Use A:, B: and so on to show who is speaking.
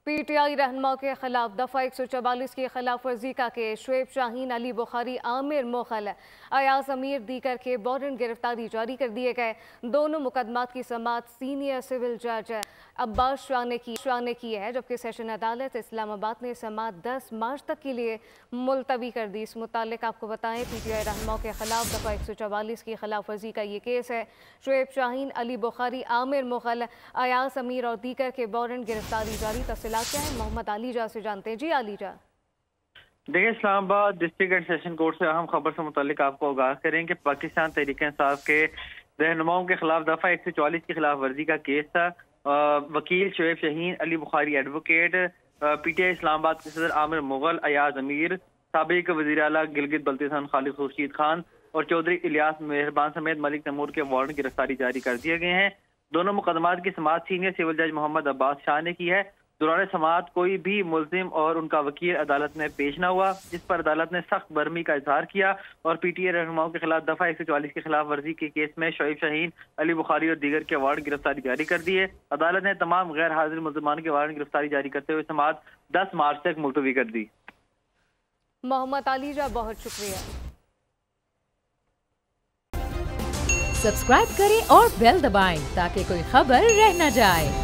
A: PTI रहनुमाओं के खिलाफ दफा 144 की खिलाफ वर्जी का केस। शुएब शाहीन, अली बुखारी, आमिर मुगल, अयाज अमीर दीगर के वारंट गिरफ्तारी जारी कर दिए गए। दोनों मुकदमात की समाअत सीनियर सिविल जज अब्बास शाह ने की है, जबकि सेशन अदालत इस्लामाबाद ने समाअत 10 मार्च तक के लिए मुलतवी कर दी। इस मुतालिक आपको बताएं, PTI रहनुमाओं के खिलाफ दफा 144 की खिलाफ वर्जी का ये केस है। शुएब शाहीन, अली बुखारी, आमिर मुगल, अयाज अमीर और दीगर के वारंट गिरफ्तारी जारी। तफसीलात क्या है, मोहम्मद आलीजा से जानते हैं। जी आलीजा।
B: देखिए, Islamabad district and session court से अहम खबर से मुतालिक आपको आगाह करें कि पाकिस्तान तहरीक-ए-इंसाफ के रहनुमाओं के खिलाफ दफा 144 की खिलाफ वर्जी का केस था। वकील शुएब शाहीन, अली बुखारी एडवोकेट, PTI इस्लामाबाद के सदर आमिर मुगल, अयाज अमीर, साबिक वज़ीर आला गिलगित बल्तिस्तान खालिद खुर्शीद खान और चौधरी इलियास मेहरबान समेत मलिक तैमूर के वारंट गिरफ्तारी जारी कर दिए गए हैं। दोनों मुकदमात की समाअत सीनियर सिविल जज मोहम्मद अब्बास शाह ने की है। दौरान समाअत कोई भी मुल्जिम और उनका वकील अदालत में पेश न हुआ, जिस पर अदालत ने सख्त बरहमी का इजहार किया और PTI रहनुमाओं के खिलाफ दफा 144 के खिलाफ वर्जी के केस में शुएब शाहीन, अली बुखारी और दीगर के वारंट गिरफ्तारी जारी कर दी है। अदालत ने तमाम गैर हाजिर मुल्जिमान के वारंट गिरफ्तारी जारी करते हुए समाअत 10 मार्च तक मुलतवी कर दी।
A: मोहम्मद आलीजा, बहुत शुक्रिया।
C: सब्सक्राइब करें और बेल दबाएं ताकि कोई खबर रह न जाए।